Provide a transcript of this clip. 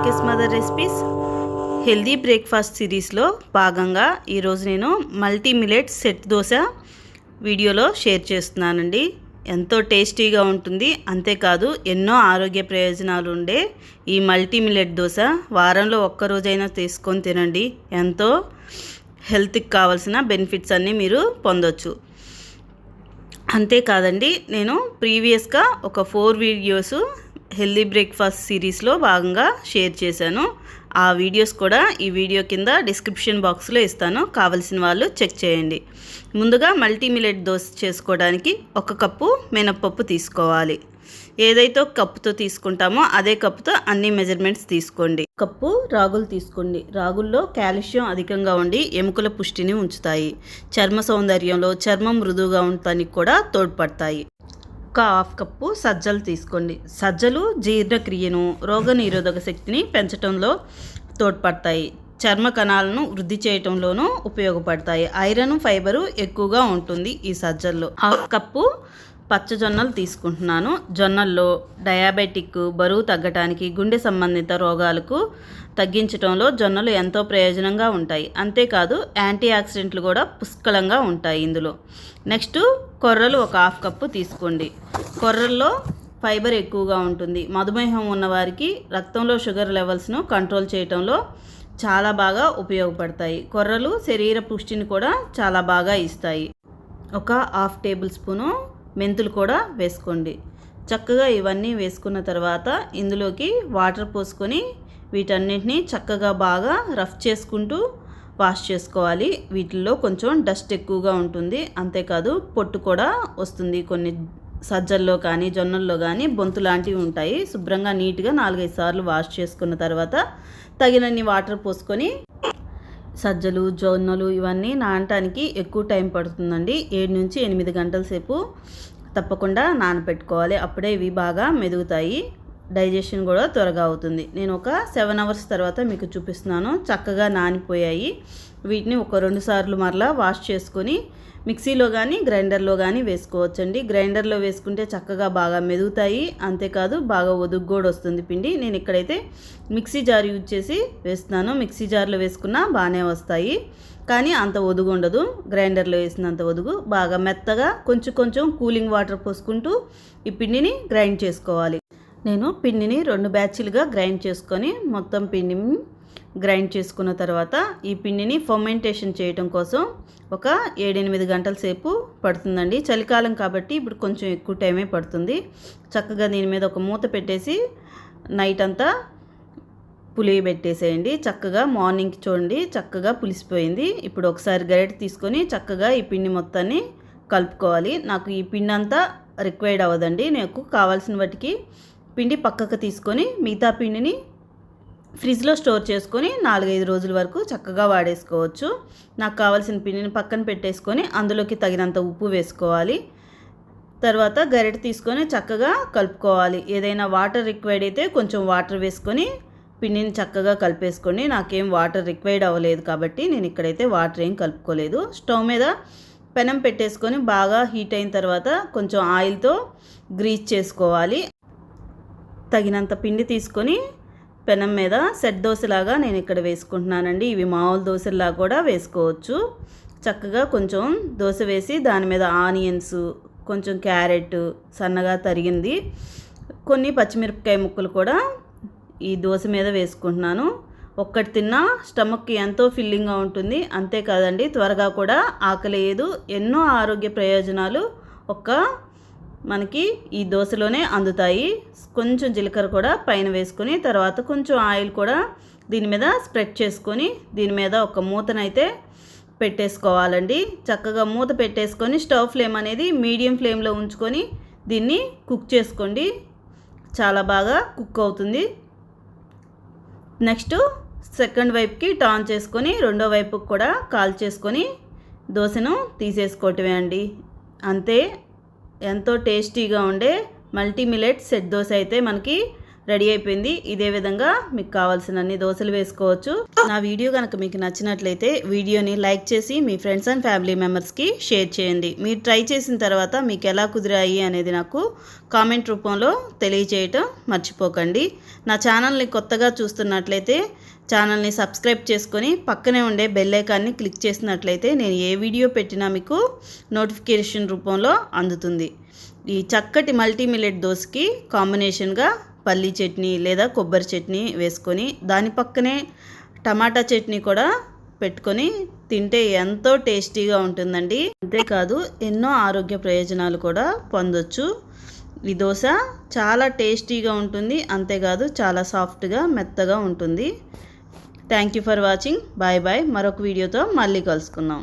కేకేస్ mother recipes healthy breakfast సిరీస్లో భాగంగా ఈరోజు నేను మల్టీ మిల్లెట్ సెట్ దోశ వీడియోలో షేర్ చేస్తున్నానండి. ఎంతో టేస్టీగా ఉంటుంది. అంతేకాదు ఎన్నో ఆరోగ్య ప్రయోజనాలు ఉండే ఈ మల్టీ మిల్లెట్ దోశ వారంలో ఒక్కరోజైనా తీసుకొని తినండి. ఎంతో హెల్త్కి కావాల్సిన బెనిఫిట్స్ అన్నీ మీరు పొందొచ్చు. అంతేకాదండి, నేను ప్రీవియస్గా ఒక 4 వీడియోస్ హెల్దీ బ్రేక్ఫాస్ట్ సిరీస్లో భాగంగా షేర్ చేశాను. ఆ వీడియోస్ కూడా ఈ వీడియో కింద డిస్క్రిప్షన్ బాక్స్లో ఇస్తాను, కావలసిన వాళ్ళు చెక్ చేయండి. ముందుగా మల్టీ మిల్లెట్ దోశ చేసుకోవడానికి 1 కప్పు మినప్పప్పు తీసుకోవాలి. ఏదైతే కప్పుతో తీసుకుంటామో అదే కప్పుతో అన్ని మెజర్మెంట్స్ తీసుకోండి. కప్పు రాగులు తీసుకోండి. రాగుల్లో కాల్షియం అధికంగా ఉండి ఎముకల పుష్టిని ఉంచుతాయి. చర్మ సౌందర్యంలో, చర్మం మృదువుగా ఉండటానికి కూడా తోడ్పడతాయి. 1/2 కప్పు సజ్జలు తీసుకోండి. సజ్జలు జీర్ణక్రియను, రోగనిరోధక శక్తిని పెంచడంలో తోడ్పడతాయి. చర్మ కణాలను వృద్ధి చేయటంలోనూ ఉపయోగపడతాయి. ఐరన్, ఫైబరు ఎక్కువగా ఉంటుంది ఈ సజ్జల్లో. 1/2 కప్పు పచ్చజొన్నలు తీసుకుంటున్నాను. జొన్నల్లో డయాబెటిక్, బరువు తగ్గటానికి, గుండె సంబంధిత రోగాలకు తగ్గించడంలో జొన్నలు ఎంతో ప్రయోజనంగా ఉంటాయి. అంతేకాదు యాంటీ ఆక్సిడెంట్లు కూడా పుష్కలంగా ఉంటాయి ఇందులో. నెక్స్ట్ కొర్రలు 1/2 కప్పు తీసుకోండి. కొర్రల్లో ఫైబర్ ఎక్కువగా ఉంటుంది. మధుమేహం ఉన్నవారికి రక్తంలో షుగర్ లెవెల్స్ను కంట్రోల్ చేయడంలో చాలా బాగా ఉపయోగపడతాయి. కొర్రలు శరీర పుష్టిని కూడా చాలా బాగా ఇస్తాయి. 1/2 టేబుల్ స్పూను మెంతులు కూడా వేసుకోండి. చక్కగా ఇవన్నీ వేసుకున్న తర్వాత ఇందులోకి వాటర్ పోసుకొని వీటన్నిటిని చక్కగా బాగా రఫ్ చేసుకుంటూ వాష్ చేసుకోవాలి. వీటిల్లో కొంచెం డస్ట్ ఎక్కువగా ఉంటుంది. అంతేకాదు పొట్టు కూడా వస్తుంది. కొన్ని సజ్జల్లో కానీ జొన్నల్లో కానీ బొంతు లాంటివి ఉంటాయి. శుభ్రంగా నీట్గా 4-5 సార్లు వాష్ చేసుకున్న తర్వాత తగినన్ని వాటర్ పోసుకొని, సజ్జలు, జొన్నలు ఇవన్నీ నానటానికి ఎక్కువ టైం పడుతుందండి. 7 నుంచి 8 గంటల సేపు తప్పకుండా నానపెట్టుకోవాలి. అప్పుడే ఇవి బాగా మెదుగుతాయి. డైజెషన్ కూడా త్వరగా అవుతుంది. నేను ఒక 7 అవర్స్ తర్వాత మీకు చూపిస్తున్నాను. చక్కగా నానిపోయాయి. వీటిని ఒక 2 సార్లు మరలా వాష్ చేసుకొని మిక్సీలో కానీ గ్రైండర్లో కానీ వేసుకోవచ్చండి. గ్రైండర్లో వేసుకుంటే చక్కగా బాగా మెదుగుతాయి. అంతేకాదు బాగా ఒదుగు కూడా వస్తుంది పిండి. నేను ఇక్కడైతే మిక్సీ జార్ యూజ్ చేసి వేస్తున్నాను. మిక్సీ జార్లో వేసుకున్నా బాగానే వస్తాయి, కానీ అంత ఒదుగు ఉండదు. గ్రైండర్లో వేసినంత ఒదుగు. బాగా మెత్తగా కొంచెం కూలింగ్ వాటర్ పోసుకుంటూ ఈ పిండిని గ్రైండ్ చేసుకోవాలి. నేను పిండిని 2 బ్యాచ్లుగా గ్రైండ్ చేసుకొని మొత్తం పిండిని గ్రైండ్ చేసుకున్న తర్వాత ఈ పిండిని ఫర్మెంటేషన్ చేయడం కోసం ఒక 7-8 గంటల సేపు పడుతుందండి. చలికాలం కాబట్టి ఇప్పుడు కొంచెం ఎక్కువ టైమే పడుతుంది. చక్కగా దీని మీద ఒక మూత పెట్టేసి నైట్ అంతా పులియబెట్టేసేయండి. చక్కగా మార్నింగ్కి చూడండి చక్కగా పులిసిపోయింది. ఇప్పుడు ఒకసారి గరిటె తీసుకొని చక్కగా ఈ పిండి మొత్తాన్ని కలుపుకోవాలి. నాకు ఈ పిండి అంతా రిక్వైర్డ్ అవ్వదండి. నాకు కావాల్సిన వాటికి పిండి పక్కకు తీసుకొని మిగతా పిండిని ఫ్రిడ్జ్లో స్టోర్ చేసుకొని 4-5 రోజుల వరకు చక్కగా వాడేసుకోవచ్చు. నాకు కావాల్సిన పిండిని పక్కన పెట్టేసుకొని అందులోకి తగినంత ఉప్పు వేసుకోవాలి. తర్వాత గరిటె తీసుకొని చక్కగా కలుపుకోవాలి. ఏదైనా వాటర్ రిక్వైర్డ్ అయితే కొంచెం వాటర్ వేసుకొని పిండిని చక్కగా కలిపేసుకోండి. నాకేం వాటర్ రిక్వైర్డ్ అవ్వలేదు కాబట్టి నేను ఇక్కడైతే వాటర్ ఏం కలుపుకోలేదు. స్టవ్ మీద పెనం పెట్టేసుకొని బాగా హీట్ అయిన తర్వాత కొంచెం ఆయిల్తో గ్రీస్ చేసుకోవాలి. తగినంత పిండి తీసుకొని పెనం మీద సెట్ దోశలాగా నేను ఇక్కడ వేసుకుంటున్నానండి. ఇవి మామూలు దోశలాగా కూడా వేసుకోవచ్చు. చక్కగా కొంచెం దోశ వేసి దాని మీద ఆనియన్స్, కొంచెం క్యారెట్ సన్నగా తరిగింది, కొన్ని పచ్చిమిరపకాయ ముక్కలు కూడా ఈ దోశ మీద వేసుకుంటున్నాను. ఒక్కటి తిన్నా స్టమక్కి ఎంతో ఫిల్లింగ్గా ఉంటుంది. అంతేకాదండి త్వరగా కూడా ఆకలేయదు. ఎన్నో ఆరోగ్య ప్రయోజనాలు మనకి ఈ దోశలోనే అందుతాయి. కొంచెం జీలకర్ర కూడా పైన వేసుకొని తర్వాత కొంచెం ఆయిల్ కూడా దీని మీద స్ప్రెడ్ చేసుకొని దీని మీద ఒక మూతనైతే పెట్టేసుకోవాలండి. చక్కగా మూత పెట్టేసుకొని స్టవ్ ఫ్లేమ్ అనేది మీడియం ఫ్లేమ్లో ఉంచుకొని దీన్ని కుక్ చేసుకోండి. చాలా బాగా కుక్ అవుతుంది. నెక్స్ట్ సెకండ్ వైపుకి టర్న్ చేసుకొని రెండో వైపుకి కూడా కాల్ చేసుకొని దోశను తీసేసుకోవటమే అండి. అంతే. ఎంతో టేస్టీగా ఉండే మల్టీ మిల్లెట్ సెట్ దోశ అయితే మనకి రెడీ అయిపోయింది. ఇదే విధంగా మీకు కావాల్సిన అన్ని దోశలు వేసుకోవచ్చు. నా వీడియో కనుక మీకు నచ్చినట్లయితే వీడియోని లైక్ చేసి మీ ఫ్రెండ్స్ అండ్ ఫ్యామిలీ మెంబర్స్కి షేర్ చేయండి. మీరు ట్రై చేసిన తర్వాత మీకు ఎలా కుదిరాయి అనేది నాకు కామెంట్ రూపంలో తెలియజేయటం మర్చిపోకండి. నా ఛానల్ని కొత్తగా చూస్తున్నట్లయితే ఛానల్ని సబ్స్క్రైబ్ చేసుకొని పక్కనే ఉండే బెల్ ఐకాన్ని క్లిక్ చేసినట్లయితే నేను ఏ వీడియో పెట్టినా మీకు నోటిఫికేషన్ రూపంలో అందుతుంది. ఈ చక్కటి మల్టీ మిల్లెట్ దోశకి కాంబినేషన్గా పల్లీ చట్నీ లేదా కొబ్బరి చట్నీ వేసుకొని దాని పక్కనే టమాటా చట్నీ కూడా పెట్టుకొని తింటే ఎంతో టేస్టీగా ఉంటుందండి. అంతేకాదు ఎన్నో ఆరోగ్య ప్రయోజనాలు కూడా పొందొచ్చు. ఈ దోశ చాలా టేస్టీగా ఉంటుంది, అంతేకాదు చాలా సాఫ్ట్గా మెత్తగా ఉంటుంది. Thank you for watching. Bye bye. మరొక వీడియోతో మళ్ళీ కలుసుకుందాం.